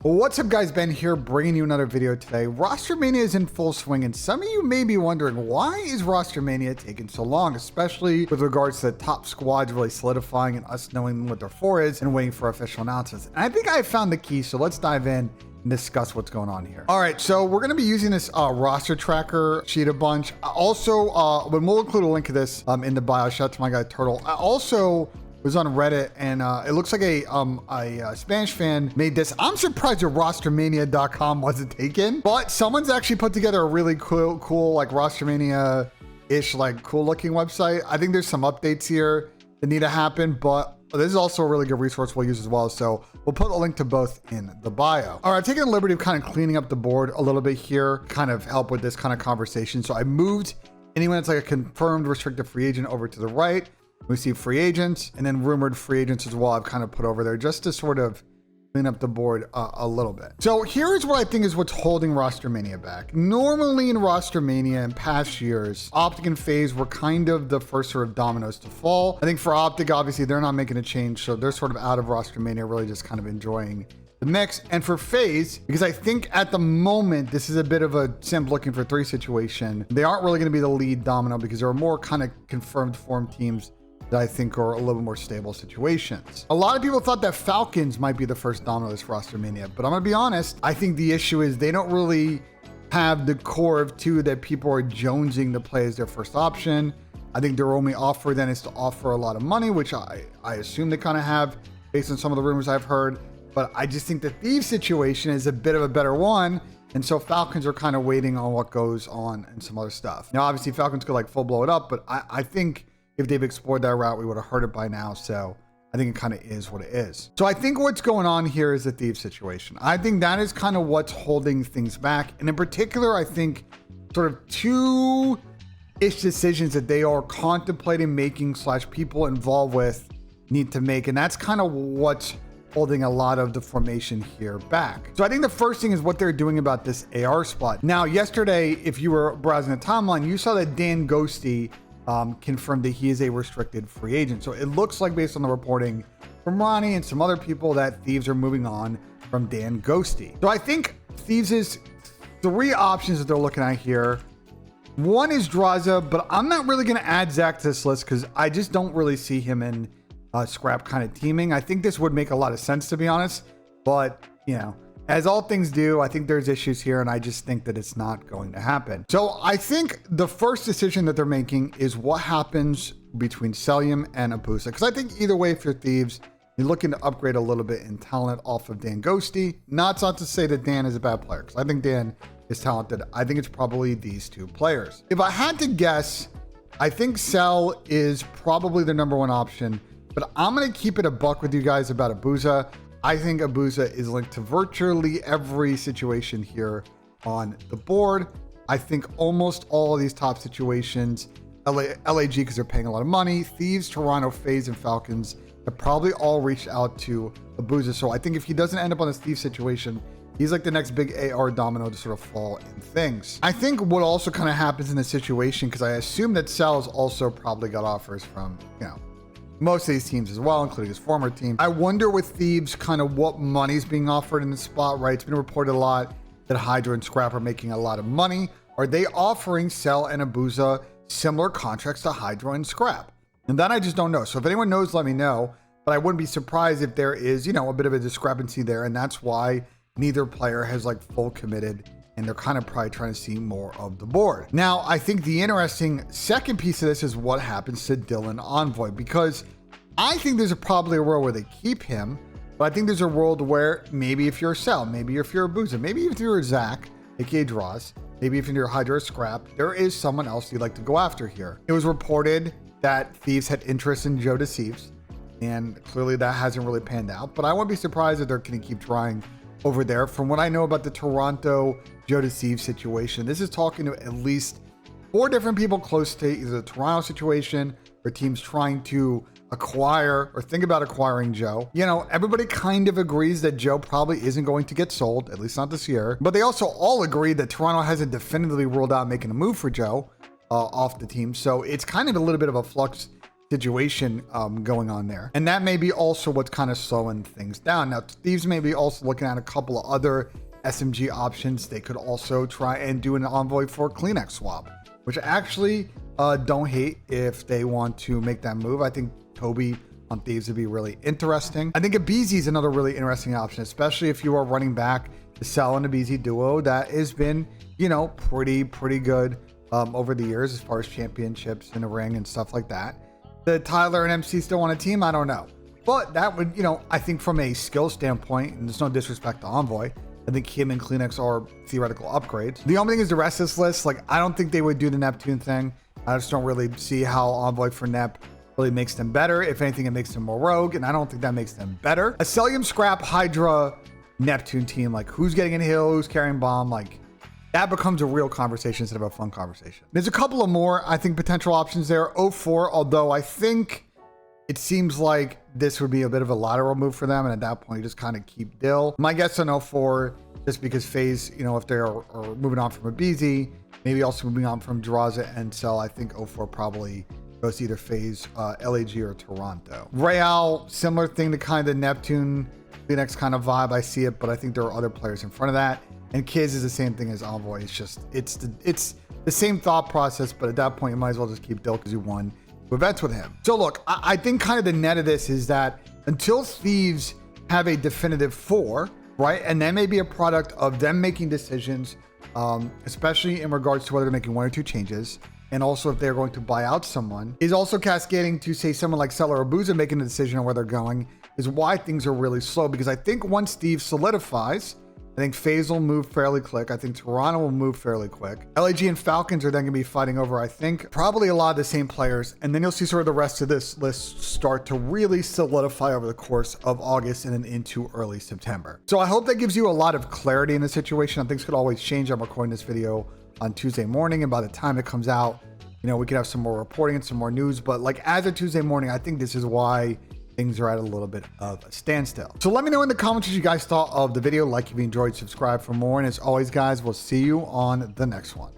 What's up guys, Ben here bringing you another video today. Rostermania is in full swing and some of you may be wondering why is Rostermania taking so long, especially with regards to the top squads really solidifying and us knowing what their for is and waiting for official announcements. And I think I found the key, so let's dive in and discuss what's going on here. All right, so we're going to be using this roster tracker sheet a bunch. Also, we'll include a link to this in the bio. Shout out to my guy Turtle. I also was on Reddit and it looks like a Spanish fan made this. I'm surprised that Rostermania.com wasn't taken, but someone's actually put together a really cool like Rostermania-ish, like cool looking website. I think there's some updates here that need to happen, but this is also a really good resource we'll use as well. So we'll put a link to both in the bio. All right, taking the liberty of kind of cleaning up the board a little bit here, kind of help with this kind of conversation. So I moved anyone that's like a confirmed restricted free agent over to the right. We see free agents and then rumored free agents as well. I've kind of put over there just to sort of clean up the board a little bit. So here's what I think is what's holding Rostermania back. Normally in Rostermania in past years, Optic and FaZe were kind of the first sort of dominoes to fall. I think for Optic, obviously they're not making a change, so they're sort of out of Rostermania, really just kind of enjoying the mix. And for FaZe, because I think at the moment, this is a bit of a simp looking for three situation. They aren't really going to be the lead domino because there are more kind of confirmed form teams that I think are a little bit more stable situations. A lot of people thought that Falcons might be the first domino this Rostermania, but I'm gonna be honest, I think the issue is they don't really have the core of two that people are jonesing to play as their first option. I think their only offer then is to offer a lot of money, which I assume they kind of have based on some of the rumors I've heard, but I just think the Thieves situation is a bit of a better one. And so Falcons are kind of waiting on what goes on and some other stuff. Now, obviously Falcons could like full blow it up, but I think if they've explored that route, we would have heard it by now. So I think it kind of is what it is. So I think what's going on here is the Thieves situation. I think that is kind of what's holding things back. And in particular, I think sort of two-ish decisions that they are contemplating making / people involved with need to make. And that's kind of what's holding a lot of the formation here back. So I think the first thing is what they're doing about this AR spot. Now, yesterday, if you were browsing the timeline, you saw that DanGhosty confirmed that he is a restricted free agent. So it looks like, based on the reporting from Ronnie and some other people, that Thieves are moving on from DanGhosty. So I think Thieves is three options that they're looking at here. One is Drazah, but I'm not really going to add Zach to this list because I just don't really see him in scrap kind of teaming. I think this would make a lot of sense, to be honest, but you know, as all things do, I think there's issues here, and I just think that it's not going to happen. So I think the first decision that they're making is what happens between Selim and Abusa. Because I think either way, if you're Thieves, you're looking to upgrade a little bit in talent off of DanGhosty. Not to say that Dan is a bad player, because I think Dan is talented. I think it's probably these two players. If I had to guess, I think Sel is probably the number one option, but I'm going to keep it a buck with you guys about Abusa. I think Abusa is linked to virtually every situation here on the board. I think almost all of these top situations, LAG because they're paying a lot of money, Thieves, Toronto, FaZe, and Falcons have probably all reached out to Abusa. So I think if he doesn't end up on this Thieves situation, he's like the next big AR domino to sort of fall in things. I think what also kind of happens in this situation, because I assume that Sal's also probably got offers from, you know, most of these teams as well, including his former team. I wonder with Thieves kind of what money's being offered in the spot, right? It's been reported a lot that Hydra and Scrap are making a lot of money. Are they offering Sel and Abusa similar contracts to Hydra and Scrap? And that I just don't know. So if anyone knows, let me know. But I wouldn't be surprised if there is, you know, a bit of a discrepancy there. And that's why neither player has like full committed, and they're kind of probably trying to see more of the board. Now, I think the interesting second piece of this is what happens to Dylan Envoy, because I think there's probably a world where they keep him, but I think there's a world where maybe if you're Sel, maybe if you're Abusa, maybe if you're Zach, aka Drazah, maybe if you're Hydra or Scrap, there is someone else you'd like to go after here. It was reported that Thieves had interest in Joe Deceives, and clearly that hasn't really panned out, but I wouldn't be surprised if they're going to keep trying over there. From what I know about the Toronto Joe Deceives situation, this is talking to at least 4 different people close to either the Toronto situation or teams trying to acquire or think about acquiring Joe. You know, everybody kind of agrees that Joe probably isn't going to get sold, at least not this year, but they also all agree that Toronto hasn't definitively ruled out making a move for Joe off the team. So it's kind of a little bit of a flux situation going on there. And that may be also what's kind of slowing things down. Now, Thieves may be also looking at a couple of other SMG options. They could also try and do an Envoy for Kleenex swap, which I actually don't hate if they want to make that move. I think Toby on Thieves would be really interesting. I think a BZ is another really interesting option, especially if you are running back the Cell and a BZ duo that has been, you know, pretty good over the years as far as championships in the ring and stuff like that. The Tyler and MC still on a team, I don't know. But that would, you know, I think from a skill standpoint, and there's no disrespect to Envoy, I think him and Kleenex are theoretical upgrades. The only thing is the rest of this list, like, I don't think they would do the Neptune thing. I just don't really see how Envoy for Nep really makes them better. If anything, it makes them more rogue, and I don't think that makes them better. A Celium Scrap Hydra Neptune team, like, who's getting in hill, who's carrying bomb, like, that becomes a real conversation instead of a fun conversation. There's a couple of more, I think, potential options there. 04, although I think it seems like this would be a bit of a lateral move for them, and at that point, you just kind of keep Dill. My guess on 04, just because FaZe, you know, if they're moving on from a BZ, maybe also moving on from Drazah and Cell, I think 04 probably goes to either FaZe, LAG, or Toronto. Real, similar thing to kind of Neptune, the next kind of vibe. I see it, but I think there are other players in front of that. And Kiz is the same thing as Envoy. It's just, it's the same thought process, but at that point, you might as well just keep Dill because you won events with him. So look, I think kind of the net of this is that until Thieves have a definitive 4, right? And that may be a product of them making decisions, especially in regards to whether they're making 1 or 2 changes. And also if they're going to buy out someone, is also cascading to say someone like Seller or Booza making a decision on where they're going, is why things are really slow. Because I think once Steve solidifies, I think FaZe will move fairly quick. I think Toronto will move fairly quick. LAG and Falcons are then going to be fighting over, I think, probably a lot of the same players. And then you'll see sort of the rest of this list start to really solidify over the course of August and then into early September. So I hope that gives you a lot of clarity in the situation. Things could always change. I'm recording this video on Tuesday morning, and by the time it comes out, you know, we could have some more reporting and some more news. But like as of Tuesday morning, I think this is why things are at a little bit of a standstill. So let me know in the comments what you guys thought of the video. Like if you enjoyed, subscribe for more. And as always, guys, we'll see you on the next one.